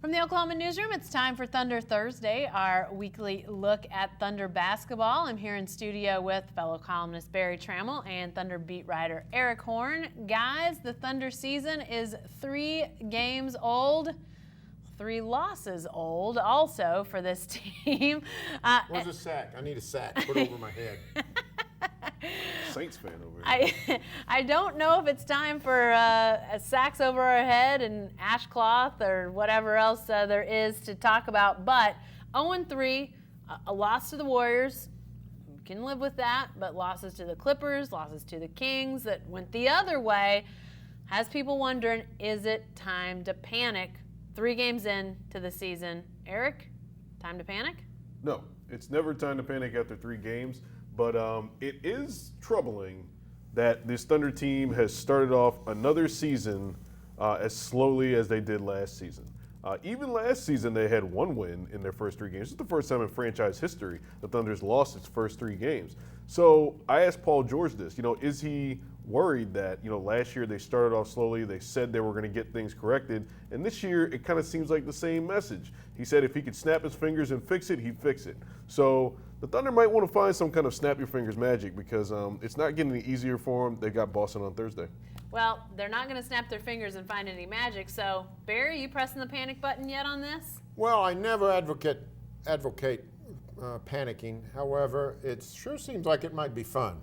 From the Oklahoman newsroom, it's time for Thunder Thursday, our weekly look at Thunder basketball. I'm here in studio with fellow columnist Barry Trammell and Thunder beat writer Eric Horn. Guys, the Thunder season is 3 games old. 3 losses old also for this team. Where's a sack? I need a sack. Put over my head. Saints fan over here. I don't know if it's time for sacks over our head and ashcloth or whatever else there is to talk about, but 0-3, a loss to the Warriors. We can live with that, but losses to the Clippers, losses to the Kings that went the other way has people wondering, is it time to panic 3 games into the season? Eric, time to panic? No, it's never time to panic after 3 games. But it is troubling that this Thunder team has started off another season as slowly as they did last season. Even last season, they had 1 win in their first 3 games. It's the first time in franchise history the Thunder's lost its first 3 games. So I asked Paul George this, is he worried that, last year they started off slowly, they said they were going to get things corrected, and this year it kind of seems like the same message. He said if he could snap his fingers and fix it, he'd fix it. So the Thunder might want to find some kind of snap your fingers magic because it's not getting any easier for them. They got Boston on Thursday. Well, they're not going to snap their fingers and find any magic. So, Barry, you pressing the panic button yet on this? Well, I never advocate panicking. However, it sure seems like it might be fun.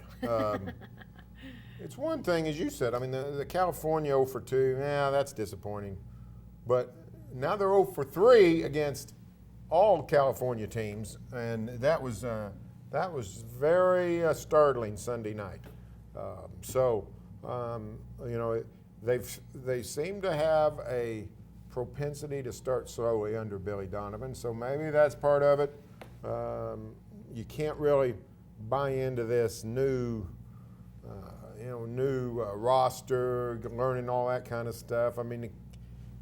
It's one thing, as you said. I mean, the California 0-2, that's disappointing. But now they're 0-3 against all California teams, and that was very startling Sunday night. They seem to have a propensity to start slowly under Billy Donovan, so maybe that's part of it. You can't really buy into this new roster, learning all that kind of stuff. I mean,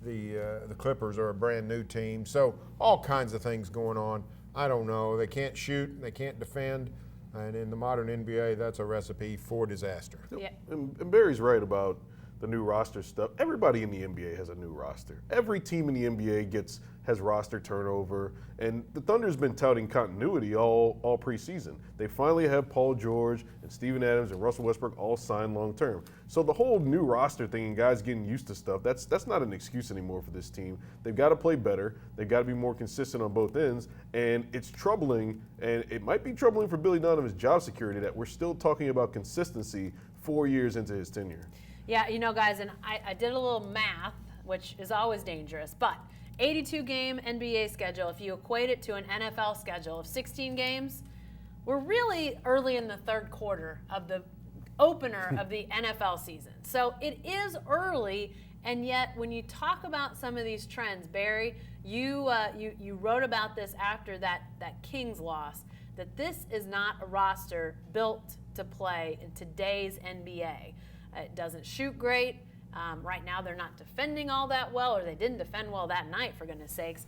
the Clippers are a brand new team, so all kinds of things going on. I don't know. They can't shoot, they can't defend, and in the modern NBA, that's a recipe for disaster. Yeah. And Barry's right about the new roster stuff. Everybody in the NBA has a new roster. Every team in the NBA has roster turnover, and the Thunder's been touting continuity all preseason. They finally have Paul George and Steven Adams and Russell Westbrook all signed long term. So the whole new roster thing and guys getting used to stuff, that's not an excuse anymore for this team. They've got to play better. They've got to be more consistent on both ends, and it's troubling, and it might be troubling for Billy Donovan's job security that we're still talking about consistency 4 years into his tenure. Yeah, guys, and I did a little math, which is always dangerous, but 82-game NBA schedule, if you equate it to an NFL schedule of 16 games, we're really early in the third quarter of the opener of the NFL season. So it is early, and yet when you talk about some of these trends, Barry, you wrote about this after that Kings loss, that this is not a roster built to play in today's NBA. It doesn't shoot great. Right now they're not defending all that well, or they didn't defend well that night, for goodness sakes.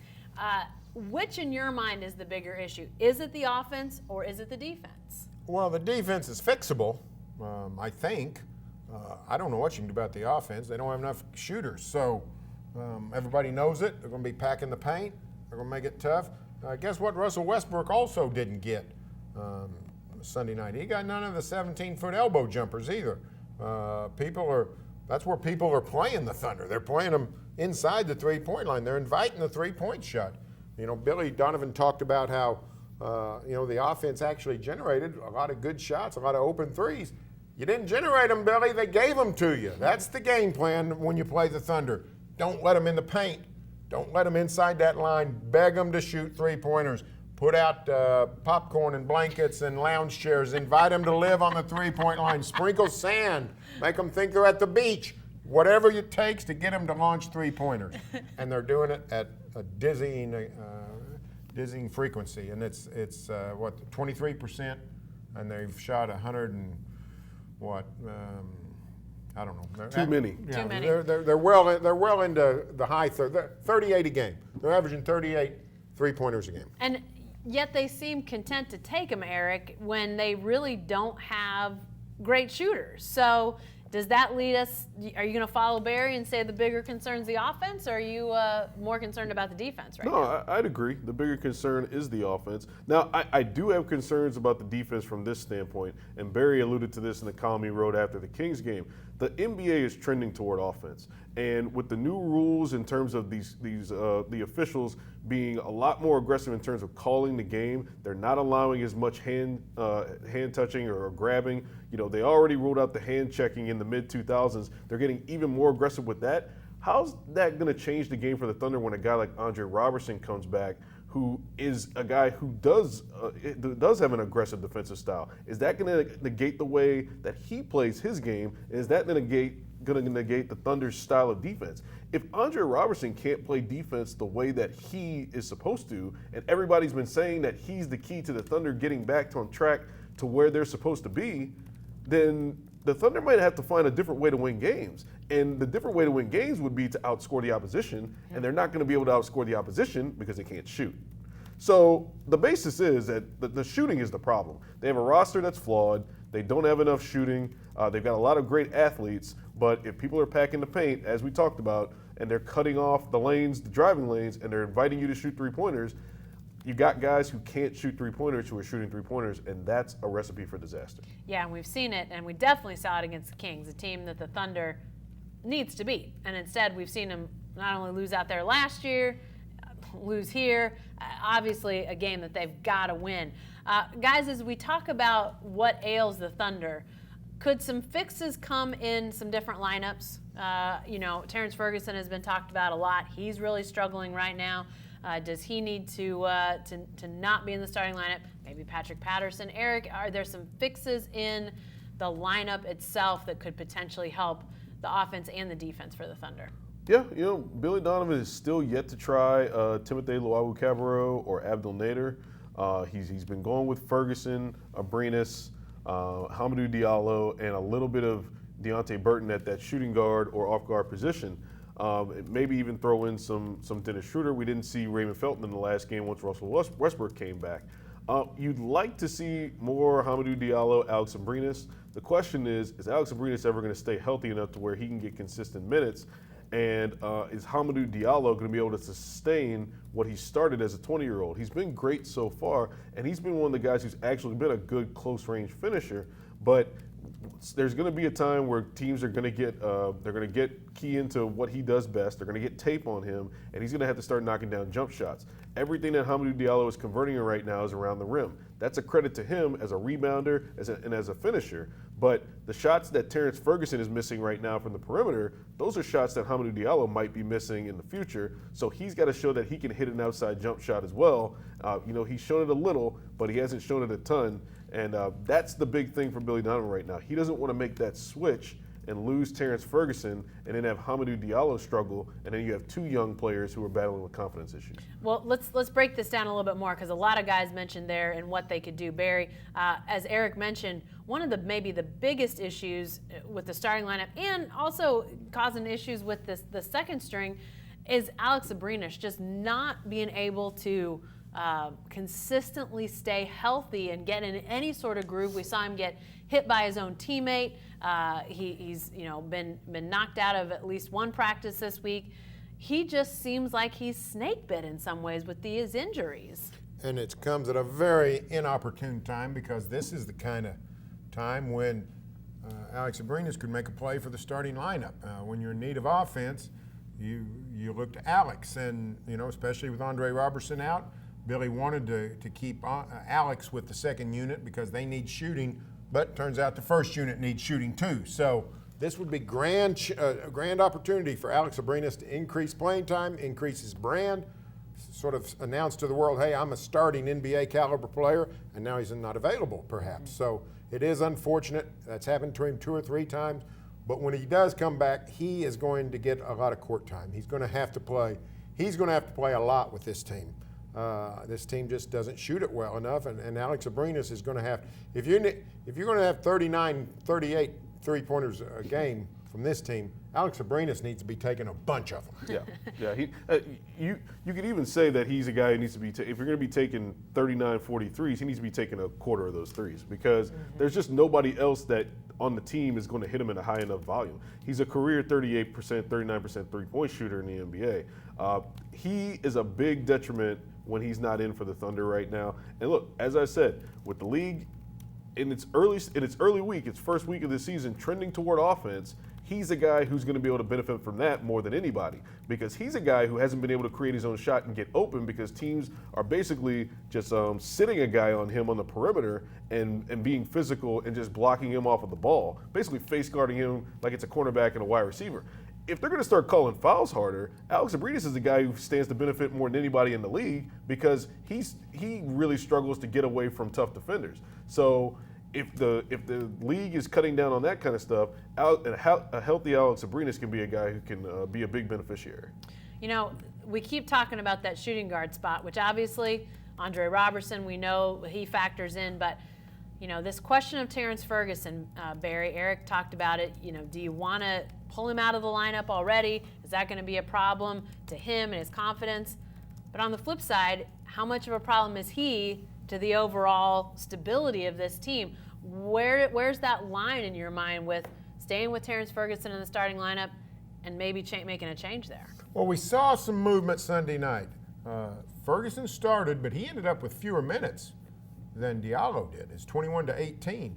Which, in your mind, is the bigger issue? Is it the offense or is it the defense? Well, the defense is fixable, I think. I don't know what you can do about the offense. They don't have enough shooters. So everybody knows it. They're going to be packing the paint. They're going to make it tough. Guess what Russell Westbrook also didn't get Sunday night? He got none of the 17-foot elbow jumpers either. That's where people are playing the Thunder. They're playing them inside the three-point line. They're inviting the three-point shot. Billy Donovan talked about how, the offense actually generated a lot of good shots, a lot of open threes. You didn't generate them, Billy. They gave them to you. That's the game plan when you play the Thunder. Don't let them in the paint. Don't let them inside that line. Beg them to shoot three-pointers. Put out popcorn and blankets and lounge chairs. Invite them to live on the three-point line. Sprinkle sand. Make them think they're at the beach. Whatever it takes to get them to launch three-pointers. And they're doing it at a dizzying frequency. And it's 23%, and they've shot 100 and what? I don't know. Too many. Yeah, Too many. They're well into the high 38 a game. They're averaging 38 three-pointers a game. And yet they seem content to take them, Eric, when they really don't have great shooters. So Does that lead us? Are you going to follow Barry and say the bigger concern is the offense, or are you more concerned about the defense right now? No, I'd agree. The bigger concern is the offense. Now, I do have concerns about the defense from this standpoint, and Barry alluded to this in the column he wrote after the Kings game. The NBA is trending toward offense, and with the new rules in terms of the officials being a lot more aggressive in terms of calling the game, they're not allowing as much hand touching or grabbing. You know, they already ruled out the hand checking in the mid-2000s. They're getting even more aggressive with that. How's that going to change the game for the Thunder when a guy like Andre Robertson comes back, who is a guy who does have an aggressive defensive style? Is that going to negate the way that he plays his game? Is that going to negate the Thunder's style of defense? If Andre Robertson can't play defense the way that he is supposed to, and everybody's been saying that he's the key to the Thunder getting back on track to where they're supposed to be, then the Thunder might have to find a different way to win games. And the different way to win games would be to outscore the opposition, and they're not going to be able to outscore the opposition because they can't shoot. So the basis is that the shooting is the problem. They have a roster that's flawed. They don't have enough shooting. They've got a lot of great athletes, but if people are packing the paint, as we talked about, and they're cutting off the lanes, the driving lanes, and they're inviting you to shoot three-pointers, you got guys who can't shoot three-pointers who are shooting three-pointers, and that's a recipe for disaster. Yeah, and we've seen it, and we definitely saw it against the Kings, a team that the Thunder needs to beat. And instead, we've seen them not only lose out there last year, lose here, obviously a game that they've got to win. Guys, as we talk about what ails the Thunder, could some fixes come in some different lineups? You know, Terrence Ferguson has been talked about a lot. He's really struggling right now. Does he need to not be in the starting lineup? Maybe Patrick Patterson. Eric, are there some fixes in the lineup itself that could potentially help the offense and the defense for the Thunder? Yeah, you know, Billy Donovan is still yet to try Timothé Luwawu-Cabarrot or Abdel Nader. He's been going with Ferguson, Abrinas, Hamidou Diallo, and a little bit of Deonte Burton at that shooting guard or off guard position. Maybe even throw in some Dennis Schroder. We didn't see Raymond Felton in the last game once Russell Westbrook came back. You'd like to see more Hamidou Diallo, Alex Abrinas. The question is Alex Abrinas ever going to stay healthy enough to where he can get consistent minutes? And is Hamidou Diallo going to be able to sustain what he started as a 20-year-old? He's been great so far, and he's been one of the guys who's actually been a good close-range finisher. But there's going to be a time where teams are going to get key into what he does best. They're going to get tape on him, and he's going to have to start knocking down jump shots. Everything that Hamidou Diallo is converting right now is around the rim. That's a credit to him as a rebounder and as a finisher. But the shots that Terrence Ferguson is missing right now from the perimeter, those are shots that Hamidou Diallo might be missing in the future. So he's got to show that he can hit an outside jump shot as well. You know, he's shown it a little, but he hasn't shown it a ton. And that's the big thing for Billy Donovan right now. He doesn't want to make that switch and lose Terrence Ferguson and then have Hamidou Diallo struggle, and then you have two young players who are battling with confidence issues. Well, let's break this down a little bit more because a lot of guys mentioned there and what they could do. Barry, as Eric mentioned, one of maybe the biggest issues with the starting lineup and also causing issues with the second string is Alex Abrinas just not being able to consistently stay healthy and get in any sort of groove. We saw him get hit by his own teammate. He's been knocked out of at least one practice this week. He just seems like he's snake bit in some ways with these injuries. And it comes at a very inopportune time because this is the kind of time when Alex Abrinas could make a play for the starting lineup. When you're in need of offense, you look to Alex, and especially with Andre Robertson out, Billy wanted to keep Alex with the second unit because they need shooting, but turns out the first unit needs shooting too. So this would be a grand opportunity for Alex Abrinas to increase playing time, increase his brand, sort of announce to the world, hey, I'm a starting NBA caliber player, and now he's not available perhaps. So it is unfortunate. That's happened to him 2 or 3 times. But when he does come back, he is going to get a lot of court time. He's going to have to play. He's going to have to play a lot with this team. This team just doesn't shoot it well enough, and Alex Abrinas is going to have. If you're going to have 39, 38 three-pointers a game from this team, Alex Abrinas needs to be taking a bunch of them. Yeah. You could even say that he's a guy who needs to be, if you're going to be taking 39, 40 threes, he needs to be taking a quarter of those threes because there's just nobody else that on the team is going to hit him in a high enough volume. He's a career 38%, 39% three-point shooter in the NBA. He is a big detriment when he's not in for the Thunder right now. And look, as I said, with the league in its early week, its first week of the season, trending toward offense, he's a guy who's going to be able to benefit from that more than anybody because he's a guy who hasn't been able to create his own shot and get open because teams are basically just sitting a guy on him on the perimeter and being physical and just blocking him off of the ball, basically face guarding him like it's a cornerback and a wide receiver. If they're going to start calling fouls harder, Alex Abrinas is the guy who stands to benefit more than anybody in the league because he really struggles to get away from tough defenders. So if the league is cutting down on that kind of stuff, a healthy Alex Abrinas can be a guy who can be a big beneficiary. You know, we keep talking about that shooting guard spot, which obviously Andre Robertson, we know he factors in, but you know, this question of Terrence Ferguson, Barry, Eric talked about it. You know, do you want to pull him out of the lineup already? Is that going to be a problem to him and his confidence? But on the flip side, how much of a problem is he to the overall stability of this team? Where's that line in your mind with staying with Terrence Ferguson in the starting lineup and maybe making a change there? Well, we saw some movement Sunday night. Ferguson started, but he ended up with fewer minutes than Diallo did. It's 21-18.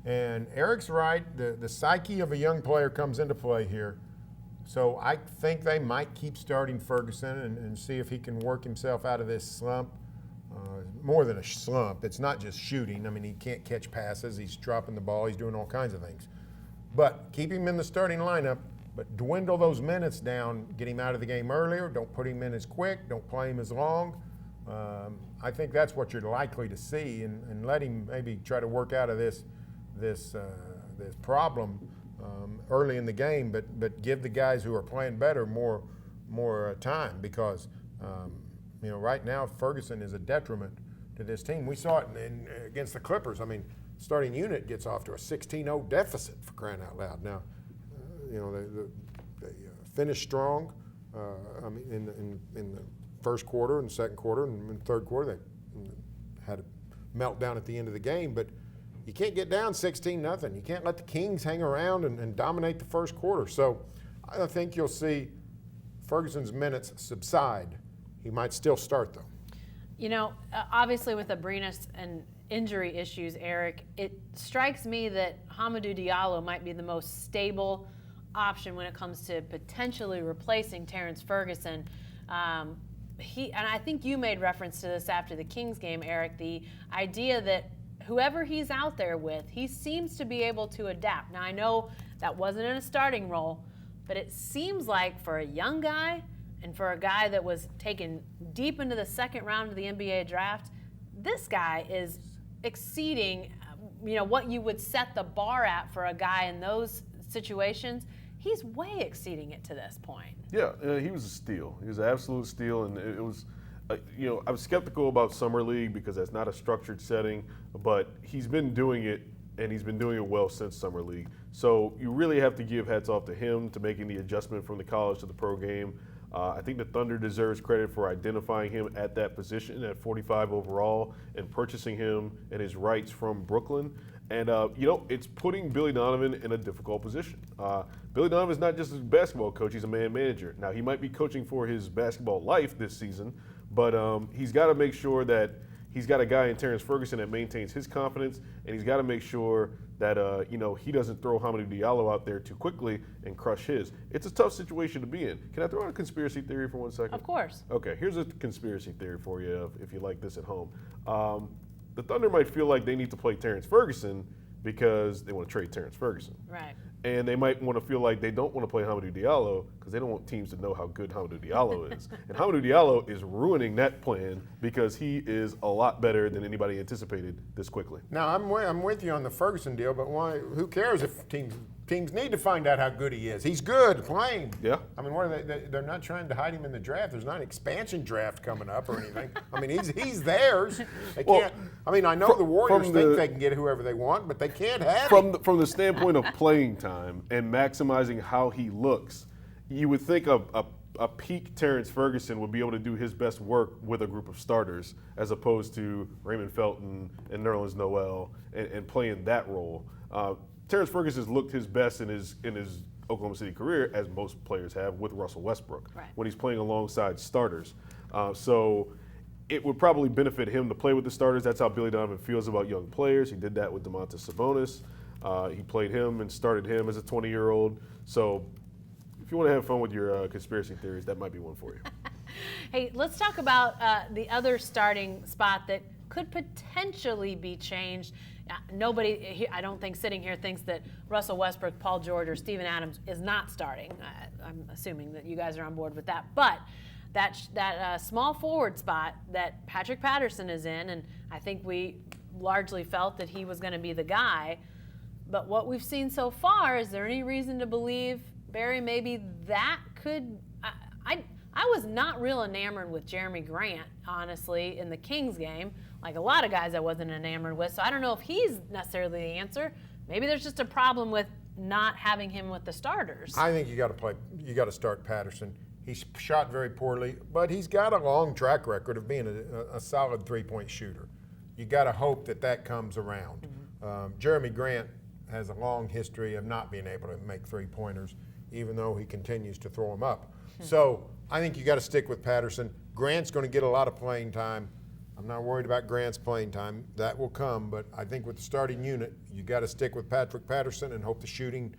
And Eric's right, the psyche of a young player comes into play here. So I think they might keep starting Ferguson and see if he can work himself out of this slump. More than a slump, it's not just shooting. I mean, he can't catch passes, he's dropping the ball, he's doing all kinds of things. But keep him in the starting lineup, but dwindle those minutes down, get him out of the game earlier, don't put him in as quick, don't play him as long. I think that's what you're likely to see, and let him maybe try to work out of this problem early in the game, but give the guys who are playing better more time because you know, right now Ferguson is a detriment to this team. We saw it against the Clippers. I mean, starting unit gets off to a 16-0 deficit for crying out loud. Now, you know, they finished strong. I mean, in the first quarter and second quarter and in the third quarter, they had a meltdown at the end of the game. But you can't get down 16-0. You can't let the Kings hang around and dominate the first quarter. So I think you'll see Ferguson's minutes subside. He might still start, though. You know, obviously with Abrinas and injury issues, Eric, it strikes me that Hamidou Diallo might be the most stable option when it comes to potentially replacing Terrence Ferguson. And I think you made reference to this after the Kings game, Eric, the idea that whoever he's out there with, he seems to be able to adapt. Now, I know that wasn't in a starting role, but it seems like for a young guy and for a guy that was taken deep into the second round of the NBA draft, this guy is exceeding, you know, what you would set the bar at for a guy in those situations. He's way exceeding it to this point. Yeah, he was a steal. He was an absolute steal, and it was, you know, I was skeptical about Summer League because that's not a structured setting, but he's been doing it, and he's been doing it well since Summer League. So you really have to give hats off to him to making the adjustment from the college to the pro game. I think the Thunder deserves credit for identifying him at that position at 45 overall and purchasing him and his rights from Brooklyn. And, you know, it's putting Billy Donovan in a difficult position. Billy Donovan is not just a basketball coach, he's a man manager. Now, he might be coaching for his basketball life this season, but he's got to make sure that he's got a guy in Terrence Ferguson that maintains his confidence, and he's got to make sure that, you know, he doesn't throw Hamidou Diallo out there too quickly and crush his. It's a tough situation to be in. Can I throw out a conspiracy theory for 1 second? Of course. Okay, here's a conspiracy theory for you if you like this at home. The Thunder might feel like they need to play Terrence Ferguson because they want to trade Terrence Ferguson. Right. And they might want to feel like they don't want to play Hamidou Diallo because they don't want teams to know how good Hamidou Diallo is. And Hamidou Diallo is ruining that plan because he is a lot better than anybody anticipated this quickly. Now, I'm with you on the Ferguson deal, but why? Who cares if teams teams need to find out how good he is. He's good playing. Yeah. I mean, what are they're not trying to hide him in the draft. There's not an expansion draft coming up or anything. I mean, he's theirs. They can't. I mean, I know the Warriors think they can get whoever they want, but they can't have him. From the standpoint of playing time and maximizing how he looks, you would think a peak Terrence Ferguson would be able to do his best work with a group of starters as opposed to Raymond Felton and Nerlens Noel and playing that role. Terrence Ferguson's looked his best in his Oklahoma City career, as most players have, with Russell Westbrook when he's playing alongside starters. So it would probably benefit him to play with the starters. That's how Billy Donovan feels about young players. He did that with Domantas Sabonis. He played him and started him as a 20-year-old. So if you want to have fun with your conspiracy theories, that might be one for you. Hey, let's talk about the other starting spot that could potentially be changed. Nobody, I don't think, sitting here thinks that Russell Westbrook, Paul George, or Steven Adams is not starting. I'm assuming that you guys are on board with that. But that small forward spot that Patrick Patterson is in, and I think we largely felt that he was going to be the guy. But what we've seen so far, is there any reason to believe, Barry, maybe that could I was not real enamored with Jeremy Grant, honestly, in the Kings game. Like a lot of guys I wasn't enamored with. So I don't know if he's necessarily the answer. Maybe there's just a problem with not having him with the starters. I think you got to start Patterson. He's shot very poorly, but he's got a long track record of being a solid three-point shooter. You got to hope that comes around. Jeremy Grant has a long history of not being able to make three-pointers, even though he continues to throw them up. So I think you got to stick with Patterson. Grant's going to get a lot of playing time. I'm not worried about Grant's playing time. That will come, but I think with the starting unit, you got to stick with Patrick Patterson and hope the shooting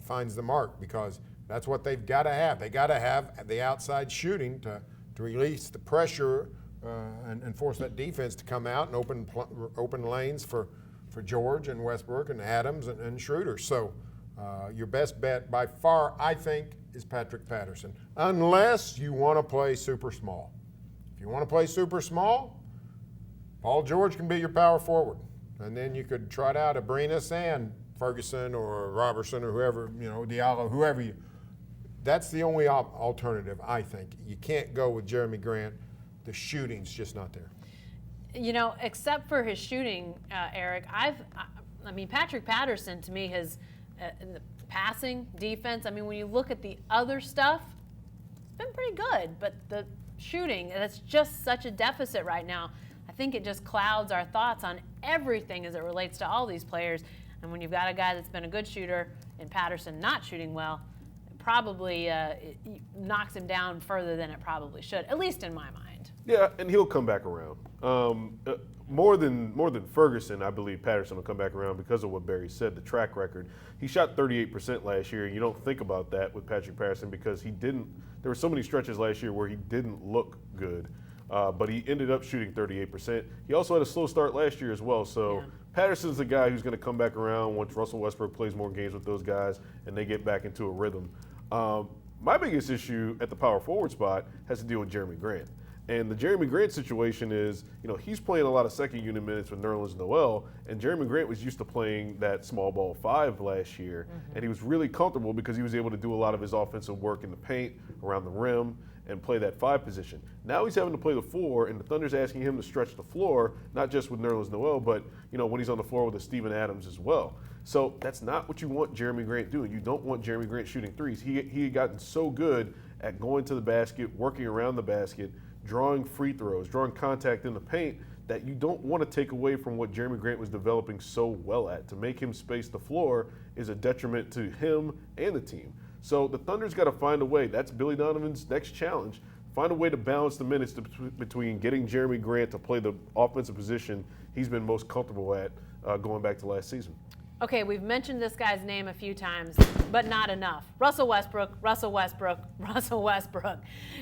finds the mark, because that's what they've got to have. They got to have the outside shooting to release the pressure and force that defense to come out and open lanes for George and Westbrook and Adams and Schroder. So your best bet by far, I think, is Patrick Patterson, unless you want to play super small. If you want to play super small, Paul George can be your power forward. And then you could trot out Abrinas and Ferguson or Robertson or whoever, Diallo, whoever you. That's the only alternative, I think. You can't go with Jeremy Grant. The shooting's just not there. Except for his shooting, Eric, Patrick Patterson to me has in the passing, defense. When you look at the other stuff, it's been pretty good, but the shooting, that's just such a deficit right now. I think it just clouds our thoughts on everything as it relates to all these players. And when you've got a guy that's been a good shooter and Patterson not shooting well, it probably it knocks him down further than it probably should, at least in my mind. Yeah, and he'll come back around. More than Ferguson, I believe Patterson will come back around because of what Barry said, the track record. He shot 38% last year, and you don't think about that with Patrick Patterson because there were so many stretches last year where he didn't look good, but he ended up shooting 38%. He also had a slow start last year as well, so Patterson's the guy who's going to come back around once Russell Westbrook plays more games with those guys and they get back into a rhythm. My biggest issue at the power forward spot has to deal with Jeremy Grant. And the Jeremy Grant situation is, he's playing a lot of second unit minutes with Nerlens Noel, and Jeremy Grant was used to playing that small ball 5 last year, and he was really comfortable because he was able to do a lot of his offensive work in the paint, around the rim, and play that 5 position. Now he's having to play the 4, and the Thunder's asking him to stretch the floor, not just with Nerlens Noel, but when he's on the floor with a Steven Adams as well. So that's not what you want Jeremy Grant doing. You don't want Jeremy Grant shooting threes. He had gotten so good at going to the basket, working around the basket, drawing free throws, drawing contact in the paint, that you don't want to take away from what Jeremy Grant was developing so well at. To make him space the floor is a detriment to him and the team. So the Thunder's got to find a way. That's Billy Donovan's next challenge. Find a way to balance the minutes between getting Jeremy Grant to play the offensive position he's been most comfortable at going back to last season. Okay, we've mentioned this guy's name a few times, but not enough. Russell Westbrook.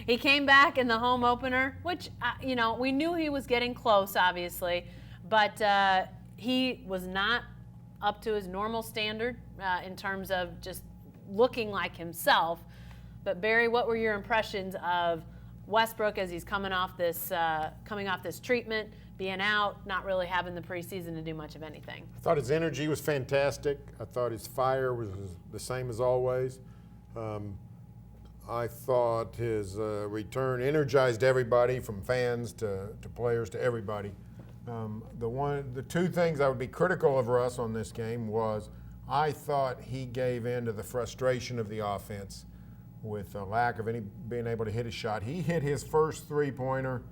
He came back in the home opener, which, we knew he was getting close, obviously, but he was not up to his normal standard in terms of just looking like himself. But, Barry, what were your impressions of Westbrook, as he's coming off this treatment, being out, not really having the preseason to do much of anything. I thought his energy was fantastic. I thought his fire was the same as always. I thought his return energized everybody, from fans to players to everybody. The two things I would be critical of Russ on this game was I thought he gave in to the frustration of the offense with a lack of being able to hit a shot. He hit his first three-pointer.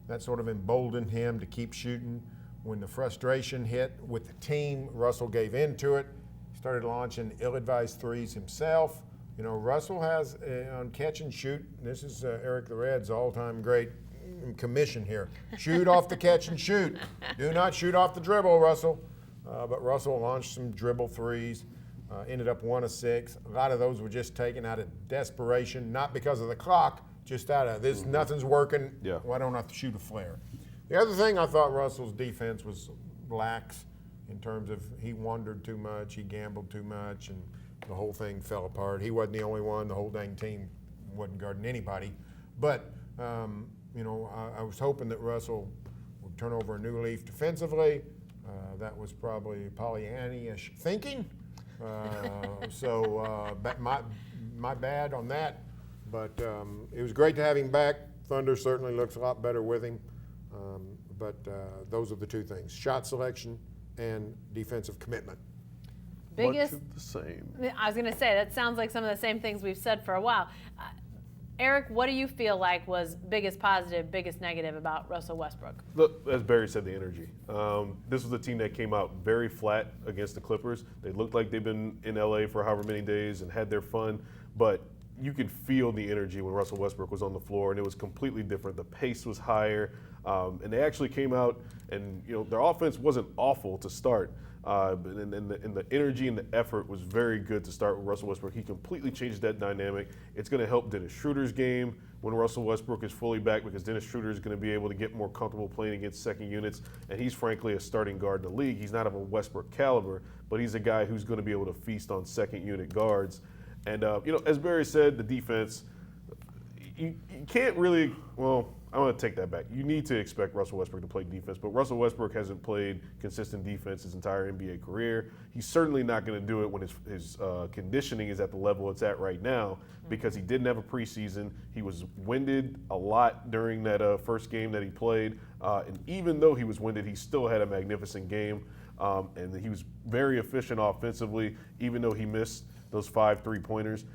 That sort of emboldened him to keep shooting. When the frustration hit with the team, Russell gave in to it. He started launching ill-advised threes himself. You know, Russell has on catch and shoot. This is Eric the Red's all-time great commission here. Shoot off the catch and shoot. Do not shoot off the dribble, Russell. But Russell launched some dribble threes. Ended up 1 of 6. A lot of those were just taken out of desperation, not because of the clock, just out of this, nothing's working. Yeah. Why don't I have to shoot a flare? The other thing, I thought Russell's defense was lax in terms of he wandered too much, he gambled too much, and the whole thing fell apart. He wasn't the only one. The whole dang team wasn't guarding anybody. But, you know, I was hoping that Russell would turn over a new leaf defensively. That was probably Pollyanna-ish thinking. My bad on that. But it was great to have him back. Thunder certainly looks a lot better with him. But those are the two things: shot selection and defensive commitment. Biggest, much of the same. I was going to say, that sounds like some of the same things we've said for a while. Eric, what do you feel like was biggest positive, biggest negative about Russell Westbrook? Look, as Barry said, the energy. This was a team that came out very flat against the Clippers. They looked like they've been in LA for however many days and had their fun, but you could feel the energy when Russell Westbrook was on the floor, and it was completely different. The pace was higher, and they actually came out, and you know their offense wasn't awful to start. And the energy and the effort was very good to start with Russell Westbrook. He completely changed that dynamic. It's going to help Dennis Schroeder's game when Russell Westbrook is fully back, because Dennis Schroeder is going to be able to get more comfortable playing against second units, and he's frankly a starting guard in the league. He's not of a Westbrook caliber, but he's a guy who's going to be able to feast on second unit guards. And, you know, as Barry said, the defense, you can't really, well, I'm going to take that back. You need to expect Russell Westbrook to play defense, but Russell Westbrook hasn't played consistent defense his entire NBA career. He's certainly not going to do it when his conditioning is at the level it's at right now, because he didn't have a preseason. He was winded a lot during that first game that he played, and even though he was winded, he still had a magnificent game, and he was very efficient offensively, even though he missed those 5 3-pointers,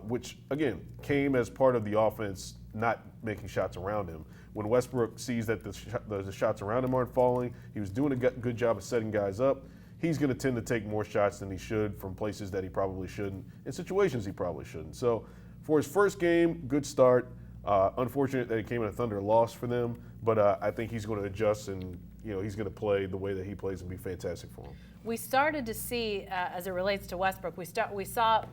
which, again, came as part of the offense not making shots around him. When Westbrook sees that the shots around him aren't falling, he was doing a good job of setting guys up. He's going to tend to take more shots than he should from places that he probably shouldn't, in situations he probably shouldn't. So for his first game, good start. Unfortunate that it came in a Thunder loss for them, but I think he's going to adjust, and you know he's going to play the way that he plays and be fantastic for him. We started to see, as it relates to Westbrook, we saw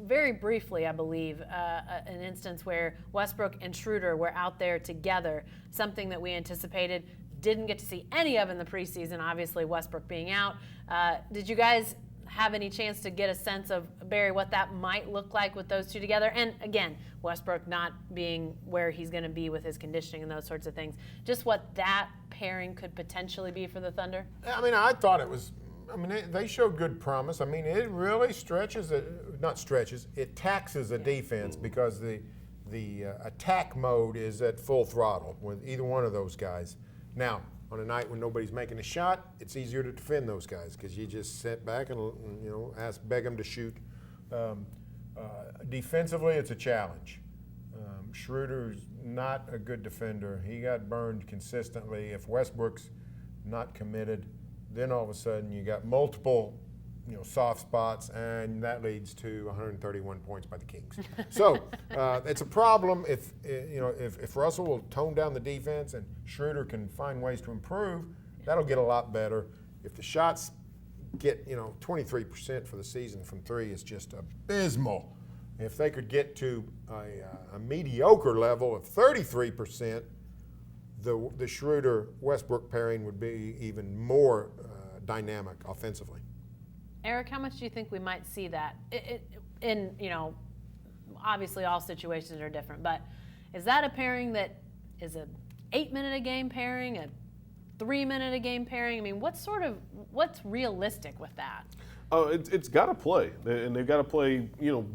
very briefly, I believe, an instance where Westbrook and Schroeder were out there together, something that we anticipated. Didn't get to see any of in the preseason, obviously Westbrook being out. Did you guys have any chance to get a sense of, Barry, what that might look like with those two together? And again, Westbrook not being where he's going to be with his conditioning and those sorts of things. Just what that pairing could potentially be for the Thunder? I mean, I thought it was, they showed good promise. I mean, it really it taxes a defense, because the attack mode is at full throttle with either one of those guys. Now, on a night when nobody's making a shot, it's easier to defend those guys, because you just sit back and beg them to shoot. Defensively, it's a challenge. Schroeder's not a good defender. He got burned consistently. If Westbrook's not committed, then all of a sudden you got multiple, soft spots, and that leads to 131 points by the Kings. So it's a problem if Russell will tone down the defense and Schroeder can find ways to improve. That'll get a lot better. If the shots get 23% for the season from 3 is just abysmal. If they could get to a mediocre level of 33%, the Schroeder-Westbrook pairing would be even more dynamic offensively. Eric, how much do you think we might see that? In obviously all situations are different, but Is that a pairing that is a 8-minute-a-game pairing, a 3-minute-a-game pairing? I mean, what's realistic with that? It's got to play, and they've got to play,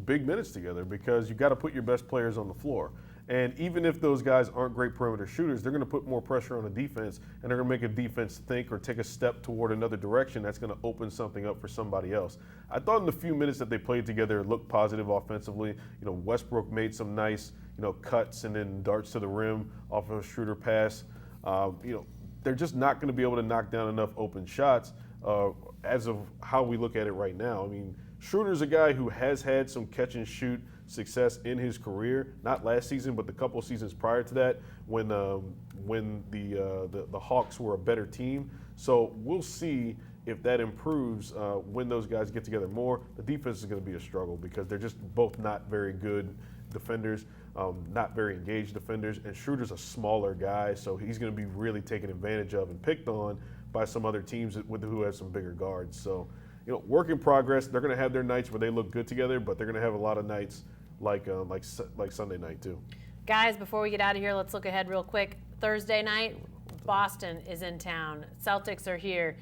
big minutes together because you've got to put your best players on the floor. And even if those guys aren't great perimeter shooters, they're going to put more pressure on the defense, and they're going to make a defense think or take a step toward another direction that's going to open something up for somebody else. I thought in the few minutes that they played together, it looked positive offensively. Westbrook made some nice, cuts and then darts to the rim off of a Schroder pass. They're just not going to be able to knock down enough open shots as of how we look at it right now. I mean, Schroeder's a guy who has had some catch and shoot success in his career, not last season, but the couple of seasons prior to that when the Hawks were a better team. So we'll see if that improves when those guys get together more. The defense is going to be a struggle because they're just both not very good defenders, not very engaged defenders, and Schroeder's a smaller guy, so he's going to be really taken advantage of and picked on by some other teams who have some bigger guards. So, work in progress. They're going to have their nights where they look good together, but they're going to have a lot of nights like Sunday night too. Guys, before we get out of here, let's look ahead real quick. Thursday night, Boston is in town. Celtics are here.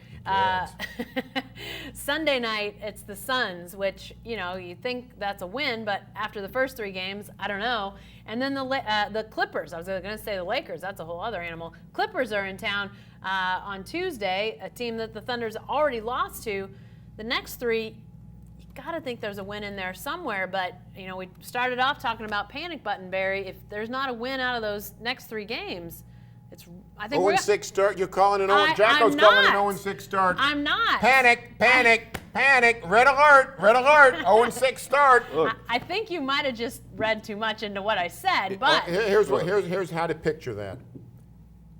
Sunday night, it's the Suns, which, you think that's a win, but after the first 3 games, I don't know. And then the Clippers. I was going to say the Lakers. That's a whole other animal. Clippers are in town on Tuesday, a team that the Thunder's already lost to. The next 3, you got to think there's a win in there somewhere, but, we started off talking about panic button, Barry. If there's not a win out of those next 3 games, I think 0-6 start. You're calling an 0. Jacko's calling an 0-6 start. I'm not. Panic! Red alert! 0-6 start. I think you might have just read too much into what I said, but here's how to picture that.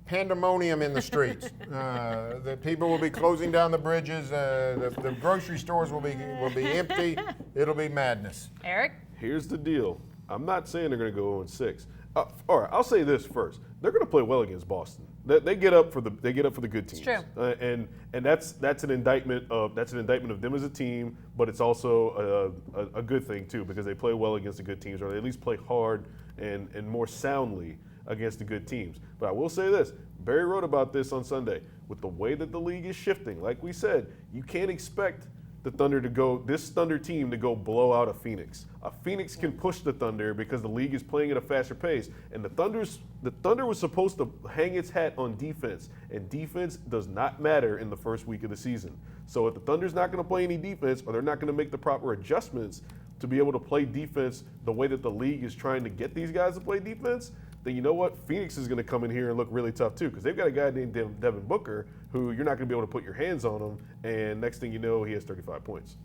Pandemonium in the streets. The people will be closing down the bridges. The grocery stores will be empty. It'll be madness. Eric? Here's the deal. I'm not saying they're going to go 0-6. All right, I'll say this first. They're going to play well against Boston. They get up for the good teams. It's true. And that's an indictment of them as a team, but it's also a good thing too because they play well against the good teams, or they at least play hard and more soundly against the good teams. But I will say this. Barry wrote about this on Sunday. With the way that the league is shifting, like we said, you can't expect this Thunder team to go blow out a Phoenix. A Phoenix can push the Thunder because the league is playing at a faster pace. And the Thunder was supposed to hang its hat on defense. And defense does not matter in the first week of the season. So if the Thunder's not going to play any defense, or they're not going to make the proper adjustments to be able to play defense the way that the league is trying to get these guys to play defense, then you know what? Phoenix is going to come in here and look really tough too because they've got a guy named Devin Booker who you're not going to be able to put your hands on him, and next thing you know, he has 35 points.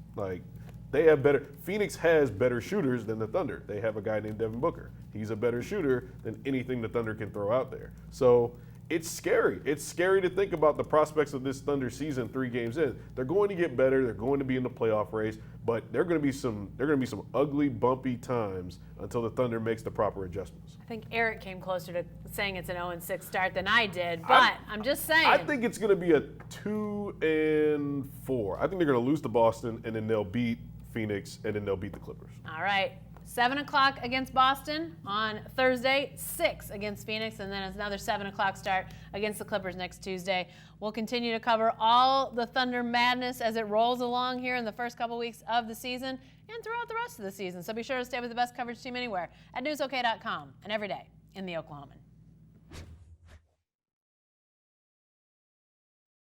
Phoenix has better shooters than the Thunder. They have a guy named Devin Booker. He's a better shooter than anything the Thunder can throw out there. So it's scary. It's scary to think about the prospects of this Thunder season 3 games in. They're going to get better. They're going to be in the playoff race, but there are going to be some ugly, bumpy times until the Thunder makes the proper adjustments. I think Eric came closer to saying it's an 0-6 start than I did, but I'm just saying. I think it's going to be a 2-4. I think they're going to lose to Boston, and then they'll beat Phoenix, and then they'll beat the Clippers. All right. 7 o'clock against Boston on Thursday, 6 against Phoenix, and then it's another 7 o'clock start against the Clippers next Tuesday. We'll continue to cover all the Thunder madness as it rolls along here in the first couple weeks of the season and throughout the rest of the season. So be sure to stay with the best coverage team anywhere at newsok.com and every day in the Oklahoman.